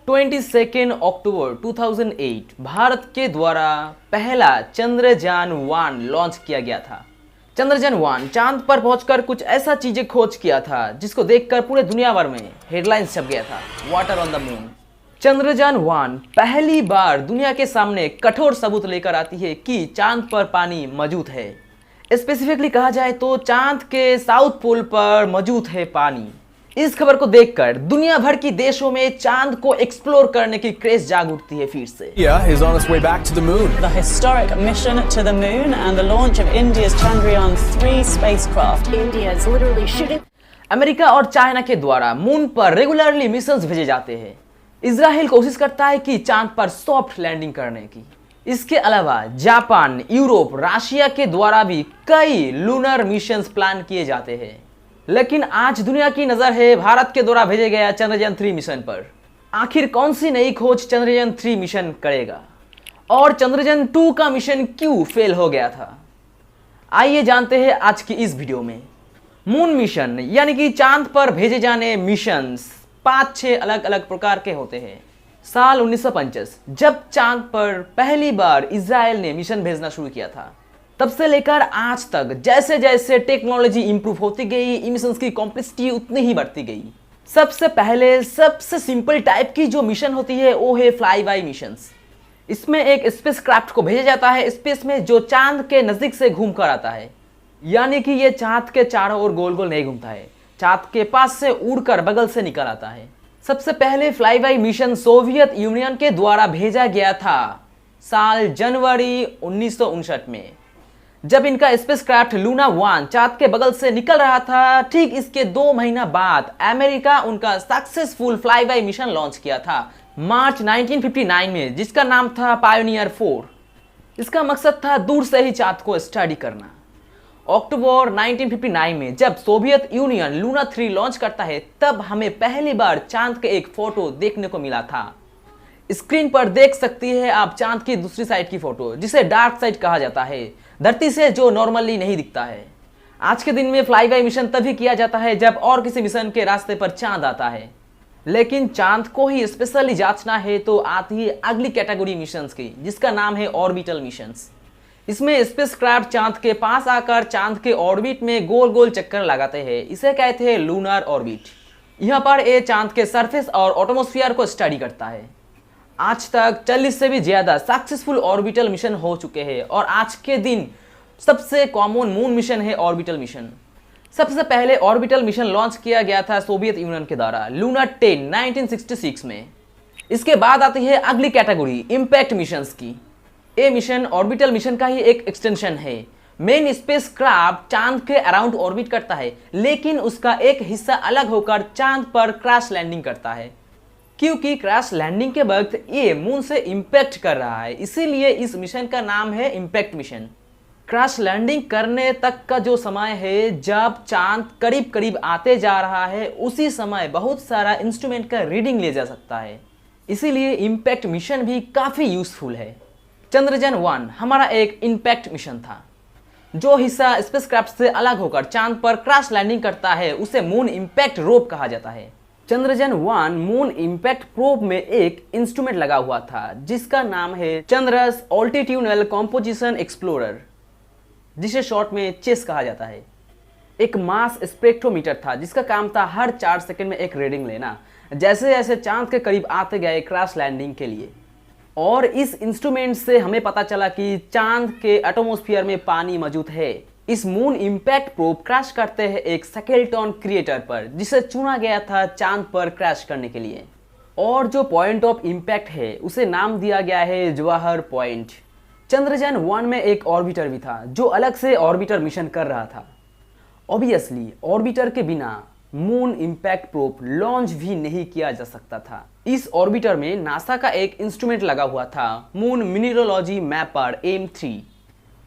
22 अक्टूबर 2008 भारत के द्वारा पहला चंद्रयान-1 लॉन्च किया गया था। चंद्रयान-1 चांद पर पहुंचकर कुछ ऐसा चीजें खोज किया था जिसको देखकर पूरे दुनिया भर में हेडलाइंस छप गया था, water on the moon. Chandrayaan one पहली बार दुनिया के सामने कठोर सबूत लेकर आती है कि चांद पर पानी मौजूद है। स्पेसिफिकली कहा जाए तो चांद के साउथ पोल पर मौजूद है पानी। इस खबर को देखकर दुनिया भर की देशों में चांद को एक्सप्लोर करने की क्रेज जाग उठती है फिर से। India is on its way back to the moon. The historic mission to the moon and the launch of India's Chandrayaan-3 spacecraft. India is literally shooting. America और चाइना के द्वारा मून पर रेगुलरली मिशंस भेजे जाते हैं। Israel कोशिश करता है कि चांद पर सॉफ्ट लैंडिंग करने की। इसके अलावा जापान, यूरोप, रशिया के द्वारा भी कई लूनर मिशंस प्लान किए जाते हैं। लेकिन आज दुनिया की नजर है भारत के द्वारा भेजे गया चंद्रयान-3 मिशन पर। आखिर कौन सी नई खोज चंद्रयान-3 मिशन करेगा और चंद्रयान-2 का मिशन क्यों फेल हो गया था, आइए जानते हैं आज की इस वीडियो में। मून मिशन यानी कि चांद पर भेजे जाने मिशंस 5-6 अलग अलग प्रकार के होते हैं। साल 1950 जब चांद पर पहली बार इजराइल ने मिशन भेजना शुरू किया था, तब से लेकर आज तक जैसे जैसे टेक्नोलॉजी इंप्रूव होती गई, मिशंस की कॉम्प्लेक्सिटी उतनी ही बढ़ती गई। सबसे पहले सबसे सिंपल टाइप की जो मिशन होती है वो है फ्लाई बाय मिशंस। इसमें एक स्पेसक्राफ्ट को भेजा जाता है स्पेस में जो चांद के नजदीक से घूम कर आता है, यानी कि ये चांद के चारों ओर गोल गोल नहीं घूमता है, चांद के पास से उड़कर बगल से निकल आता है। सबसे पहले fly bye mission Soviet union के द्वारा भेजा गया था साल जनवरी 1959 में। जब इनका स्पेसक्राफ्ट लूना 1 चांद के बगल से निकल रहा था, ठीक इसके 2 महीना बाद अमेरिका उनका successful fly bye mission launch किया था मार्च 1959 में, जिसका नाम था पायोनियर 4। इसका मकसद था दूर से ही चांद को स्टडी करना। अक्टूबर 1959 में जब सोवियत यूनियन लूना 3 लॉन्च करता है, तब हमें पहली बार चांद के एक फोटो देखने को मिला था। स्क्रीन पर देख सकती है आप चांद की दूसरी साइड की फोटो, जिसे डार्क साइड कहा जाता है, धरती से जो नॉर्मली नहीं दिखता है। आज के दिन में फ्लाई बाय मिशन तभी किया जाता है जब और किसी मिशन के रास्ते पर चांद आता है। लेकिन चांद को ही स्पेशली जांचना है तो आती है अगली कैटेगरी मिशंस की, जिसका नाम है ऑर्बिटल मिशंस। इसमें स्पेसक्राफ्ट चांद के पास आकर चांद के ऑर्बिट में गोल गोल चक्कर लगाते हैं। इसे कहते हैं लूनर ऑर्बिट। यहाँ पर ये चांद के सरफेस और एटमॉस्फेयर को स्टडी करता है। आज तक 40 से भी ज्यादा सक्सेसफुल ऑर्बिटल मिशन हो चुके हैं और आज के दिन सबसे कॉमन मून मिशन है ऑर्बिटल मिशन। सबसे पहले ऑर्बिटल मिशन लॉन्च किया गया था सोवियत यूनियन के द्वारा लूना 10 1966 में। इसके बाद आती है अगली कैटेगरी इंपैक्ट मिशंस की। ये मिशन ऑर्बिटल मिशन का ही एक एक्सटेंशन है। मेन स्पेस क्राफ्ट चांद के अराउंड ऑर्बिट करता है, लेकिन उसका एक हिस्सा अलग होकर चांद पर क्रैश लैंडिंग करता है। क्योंकि क्रैश लैंडिंग के वक्त ये मून से इंपैक्ट कर रहा है, इसीलिए इस मिशन का नाम है इंपैक्ट मिशन। क्रैश लैंडिंग करने तक का जो समय है, जब चांद करीब करीब आते जा रहा है, उसी समय बहुत सारा इंस्ट्रूमेंट का रीडिंग ले जा सकता है, इसीलिए इंपैक्ट मिशन भी काफी यूजफुल है। चंद्रयान-1 हमारा एक इंपैक्ट मिशन था। जो हिस्सा स्पेसक्राफ्ट से अलग होकर चांद पर क्रैश लैंडिंग करता है उसे मून इंपैक्ट रोप कहा जाता है। चंद्रयान-1 मून इंपैक्ट प्रोब में एक इंस्ट्रूमेंट लगा हुआ था जिसका नाम है चंद्रस ऑल्टीट्यूडनल कंपोजिशन एक्सप्लोरर, जिसे शॉर्ट में चेस कहा जाता है। एक मास स्पेक्ट्रोमीटर था जिसका काम था हर 4 सेकंड में एक रीडिंग लेना, जैसे जैसे चांद के करीब आते गए क्रैश लैंडिंग के लिए। और इस इंस्ट्रूमेंट से हमें पता चला कि चांद के एटमॉस्फेयर में पानी मौजूद है। इस मून इंपैक्ट प्रोब क्रैश करते हैं एक स्केलेटन क्रिएटर पर, जिसे चुना गया था चांद पर क्रैश करने के लिए। और जो पॉइंट ऑफ इंपैक्ट है उसे नाम दिया गया है जवाहर पॉइंट। चंद्रयान-1 में एक ऑर्बिटर भी था जो अलग से ऑर्बिटर मिशन कर रहा था। ऑब्वियसली ऑर्बिटर के बिना मून इंपैक्ट प्रोब लॉन्च भी नहीं किया जा सकता था। इस ऑर्बिटर में नासा का एक इंस्ट्रूमेंट लगा हुआ था, मून मिनरलॉजी मैपर M3।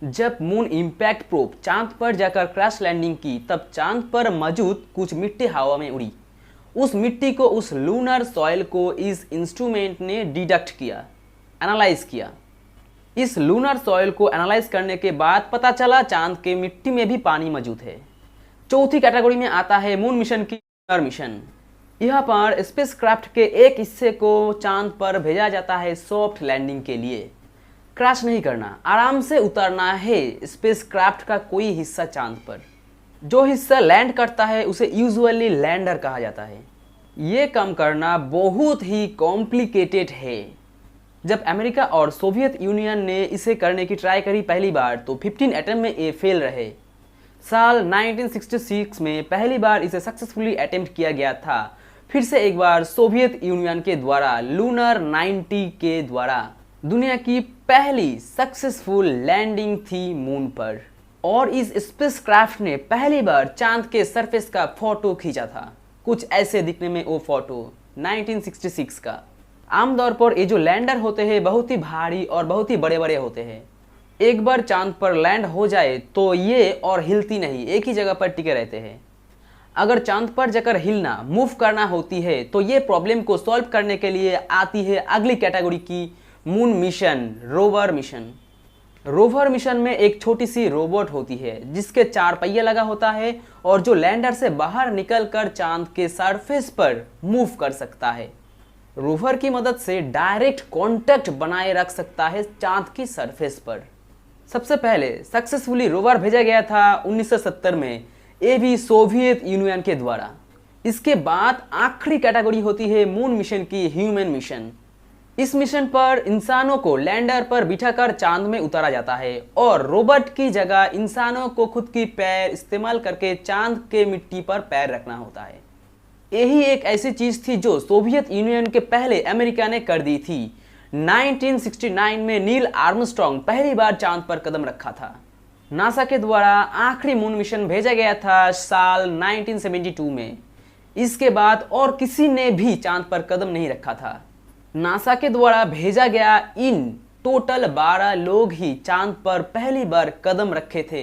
जब मून इंपैक्ट प्रोब चांद पर जाकर क्रैश लैंडिंग की, तब चांद पर मौजूद कुछ मिट्टी हवा में उड़ी। उस मिट्टी को, उस लूनर सॉइल को इस इंस्ट्रूमेंट ने डिडक्ट किया, एनालाइज किया। इस लूनर सॉइल को एनालाइज करने के बाद पता चला चांद के मिट्टी में भी पानी मौजूद है। चौथी कैटेगरी में आता है मून मिशन की लूनर मिशन। यहाँ पर स्पेसक्राफ्ट के एक हिस्से को चांद पर भेजा जाता है सॉफ्ट लैंडिंग के लिए। क्रैश नहीं करना, आराम से उतरना है स्पेसक्राफ्ट का कोई हिस्सा चांद पर। जो हिस्सा लैंड करता है उसे यूजुअली लैंडर कहा जाता है। ये काम करना बहुत ही कॉम्प्लिकेटेड है। जब अमेरिका और सोवियत यूनियन ने इसे करने की ट्राई करी पहली बार तो 15 अटेम्प्ट में ये फेल रहे। साल 1966 में पहली बार इसे सक्सेसफुली अटेम्प्ट किया गया था, फिर से एक बार सोवियत यूनियन के द्वारा लूनर 90 के द्वारा। दुनिया की पहली सक्सेसफुल लैंडिंग थी मून पर और इस स्पेसक्राफ्ट ने पहली बार चांद के सरफेस का फोटो खींचा था। कुछ ऐसे दिखने में वो फोटो 1966 का। आमतौर पर ये जो लैंडर होते हैं बहुत ही भारी और बहुत ही बड़े बड़े होते हैं। एक बार चांद पर लैंड हो जाए तो ये और हिलती नहीं, एक ही जगह पर टिके रहते हैं। अगर चांद पर जाकर हिलना, मूव करना होती है तो ये प्रॉब्लम को सॉल्व करने के लिए आती है अगली कैटेगरी की moon mission, rover mission. Rover mission में एक छोटी सी रोबोट होती है जिसके 4 पहिए लगा होता है और जो लैंडर से बाहर निकलकर चांद के सरफेस पर मूव कर सकता है। रोवर की मदद से डायरेक्ट कांटेक्ट बनाए रख सकता है चांद की सरफेस पर। सबसे पहले सक्सेसफुली रोवर भेजा गया था 1970 में, ये भी सोवियत यूनियन के द्वारा। इसके बाद आखिरी कैटेगरी होती है मून मिशन की, ह्यूमन मिशन। इस मिशन पर इंसानों को लैंडर पर बिठाकर चांद में उतारा जाता है और रोबोट की जगह इंसानों को खुद की पैर इस्तेमाल करके चांद के मिट्टी पर पैर रखना होता है। यही एक ऐसी चीज थी जो सोवियत यूनियन के पहले अमेरिका ने कर दी थी। 1969 में नील आर्मस्ट्रॉन्ग पहली बार चांद पर कदम रखा था। नासा के द्वारा आखिरी मून मिशन भेजा गया था साल 1972 में। इसके बाद और किसी ने भी चांद पर कदम नहीं रखा था। नासा के द्वारा भेजा गया इन टोटल 12 लोग ही चांद पर पहली बार कदम रखे थे।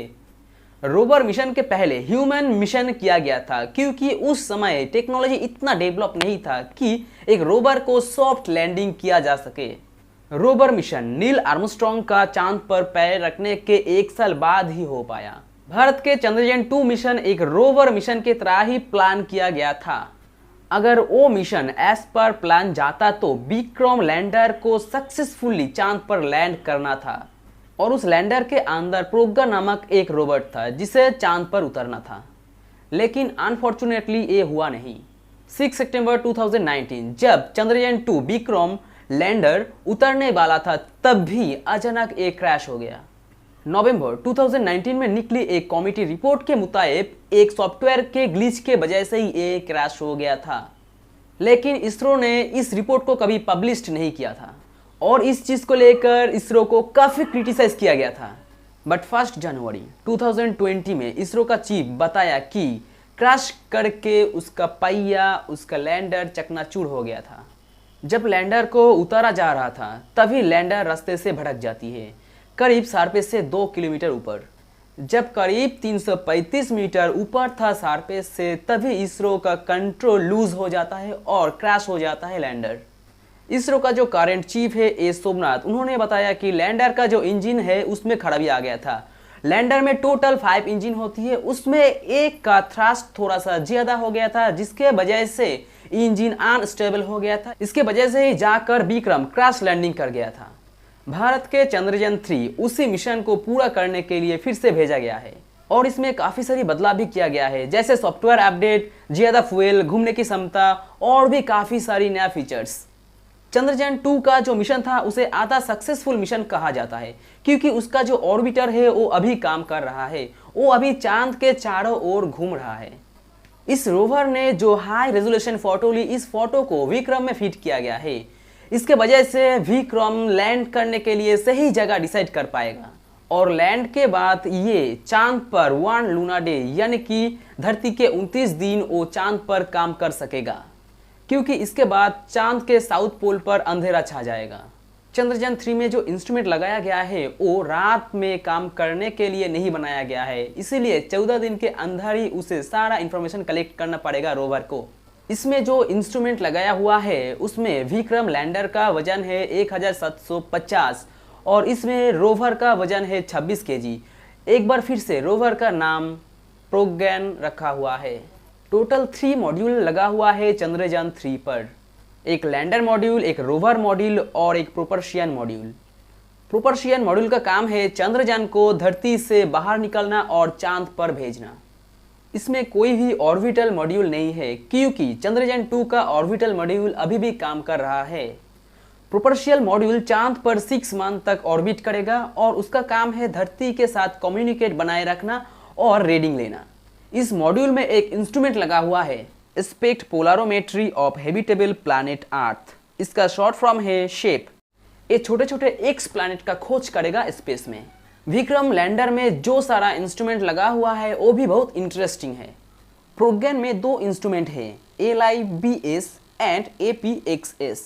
रोवर मिशन के पहले ह्यूमन मिशन किया गया था क्योंकि उस समय टेक्नोलॉजी इतना डेवलप नहीं था कि एक रोवर को सॉफ्ट लैंडिंग किया जा सके। रोवर मिशन नील आर्मस्ट्रॉन्ग का चांद पर पैर रखने के 1 साल बाद ही हो पाया। भारत के चंद्रयान 2 मिशन एक रोवर मिशन की तरह ही प्लान किया गया था। अगर वो मिशन एज पर प्लान जाता तो विक्रम लैंडर को सक्सेसफुली चांद पर लैंड करना था और उस लैंडर के अंदर प्रोगा नामक एक रोबोट था जिसे चांद पर उतरना था। लेकिन अनफॉर्चुनेटली ये हुआ नहीं। 6 सितंबर 2019 जब चंद्रयान 2 विक्रम लैंडर उतरने वाला था तब भी अचानक एक क्रैश हो गया। नवंबर 2019 में निकली एक कमेटी रिपोर्ट के मुताबिक एक सॉफ्टवेयर के ग्लिच के वजह से ही ये क्रैश हो गया था। लेकिन इसरो ने इस रिपोर्ट को कभी पब्लिश नहीं किया था और इस चीज को लेकर इसरो को काफी क्रिटिसाइज किया गया था। बट 1 जनवरी 2020 में इसरो का चीफ बताया कि क्रैश करके उसका पहिया, उसका लैंडर चकनाचूर हो गया था। जब लैंडर को उतारा जा रहा था तभी लैंडर रास्ते से भटक जाती है करीब सरफेस से 2 किलोमीटर ऊपर। जब करीब 335 मीटर ऊपर था सरफेस से तभी इसरो का कंट्रोल लूज हो जाता है और क्रैश हो जाता है लैंडर। इसरो का जो करंट चीफ है ए सोमनाथ, उन्होंने बताया कि लैंडर का जो इंजन है उसमें खराबी आ गया था। लैंडर में टोटल 5 इंजन होती है, उसमें एक का थ्रस्ट थोड़ा सा ज्यादा हो गया था जिसके वजह से इंजन अनस्टेबल हो गया था। इसके वजह से ही जाकर विक्रम क्रैश लैंडिंग कर गया था। भारत के चंद्रयान 3 उसी मिशन को पूरा करने के लिए फिर से भेजा गया है और इसमें काफी सारी बदलाव भी किया गया है, जैसे सॉफ्टवेयर अपडेट, ज्यादा फ्यूल, घूमने की क्षमता और भी काफी सारी नया फीचर्स। चंद्रयान 2 का जो मिशन था उसे आधा सक्सेसफुल मिशन कहा जाता है क्योंकि उसका जो ऑर्बिटर है वो अभी काम कर रहा है, वो अभी चांद के चारों ओर घूम रहा है। इस रोवर ने जो हाई रेजोल्यूशन फोटो ली, इस फोटो को विक्रम में फिट किया गया है। इसके वजह से विक्रम लैंड करने के लिए सही जगह डिसाइड कर पाएगा और लैंड के बाद ये चांद पर 1 लूना डे यानी कि धरती के 29 दिन वो चांद पर काम कर सकेगा क्योंकि इसके बाद चांद के साउथ पोल पर अंधेरा छा जाएगा। चंद्रयान 3 में जो इंस्ट्रूमेंट लगाया गया है वो रात में काम करने के लिए नहीं बनाया गया है, इसीलिए 14 दिन के अंदर ही उसे सारा इंफॉर्मेशन कलेक्ट करना पड़ेगा रोवर को। इसमें जो इंस्ट्रूमेंट लगाया हुआ है उसमें विक्रम लैंडर का वजन है 1750 और इसमें रोवर का वजन है 26 केजी। एक बार फिर से रोवर का नाम प्रोगैन रखा हुआ है। टोटल 3 मॉड्यूल लगा हुआ है चंद्रयान 3 पर। एक लैंडर मॉड्यूल, एक रोवर मॉड्यूल और एक प्रोपल्शन मॉड्यूल। प्रोपल्शन मॉड्यूल का काम है चंद्रयान को धरती से बाहर निकलना और चांद पर भेजना। इसमें कोई भी ऑर्बिटल मॉड्यूल नहीं है क्योंकि चंद्रयान 2 का ऑर्बिटल मॉड्यूल अभी भी काम कर रहा है। प्रोपल्शन मॉड्यूल चांद पर 6 मंथ तक ऑर्बिट करेगा और उसका काम है धरती के साथ कम्युनिकेट बनाए रखना और रीडिंग लेना। इस मॉड्यूल में एक इंस्ट्रूमेंट लगा हुआ है, specs पोलरोमेट्री of habitable planet earth. इसका शॉर्ट फॉर्म है शेप। ये छोटे छोटे एक्स प्लैनेट का खोज करेगा स्पेस में। विक्रम लैंडर में जो सारा इंस्ट्रूमेंट लगा हुआ है वो भी बहुत इंटरेस्टिंग है। प्रोग्राम में 2 इंस्ट्रूमेंट है, LIBS एंड APXS।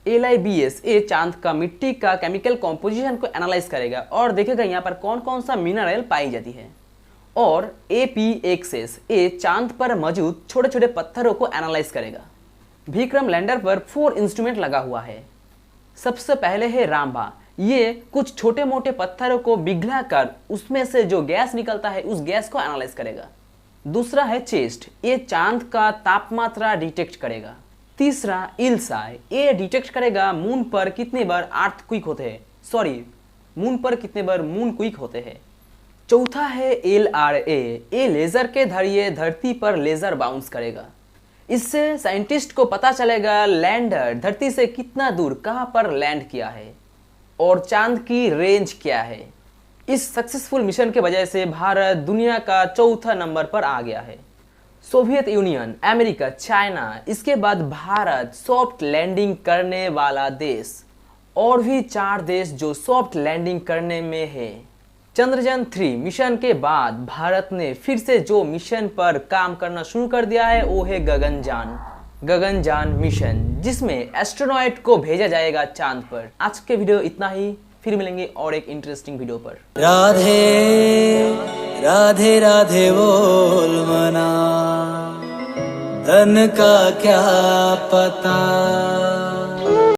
LIBS ये चांद का मिट्टी का केमिकल कॉम्पोजिशन को एनालाइज करेगा और देखेगा यहाँ पर कौन कौन सा मिनरल पाई जाती है। और APXS ये चांद पर मौजूद छोटे छोटे पत्थरों को एनालाइज करेगा। विक्रम लैंडर पर 4 इंस्ट्रूमेंट लगा हुआ है। सबसे पहले है रामबा। ये कुछ छोटे मोटे पत्थरों को पिघला कर उसमें से जो गैस निकलता है उस गैस को एनालाइज करेगा। दूसरा है चेस्ट, ये चांद का तापमात्रा डिटेक्ट करेगा। तीसरा इल्साई, ये डिटेक्ट करेगा मून पर कितने बार अर्थक्वेक होते हैं, मून पर कितने बार मून क्विक होते हैं। चौथा है LRA, ये लेजर के जरिए धरती पर लेजर बाउंस करेगा। इससे साइंटिस्ट को पता चलेगा लैंडर धरती से कितना दूर कहां पर लैंड किया है और चांद की रेंज क्या है। इस सक्सेसफुल मिशन के वजह से भारत दुनिया का 4था नंबर पर आ गया है। सोवियत यूनियन, अमेरिका, चाइना, इसके बाद भारत सॉफ्ट लैंडिंग करने वाला देश, और भी 4 देश जो सॉफ्ट लैंडिंग करने में है। चंद्रयान 3 मिशन के बाद भारत ने फिर से जो मिशन पर काम करना शुरू कर दिया है वो है गगनयान मिशन, जिसमें एस्ट्रोनॉट को भेजा जाएगा चांद पर। आज के वीडियो इतना ही, फिर मिलेंगे और एक इंटरेस्टिंग वीडियो पर। राधे राधे राधे बोल मना, धन का क्या पता।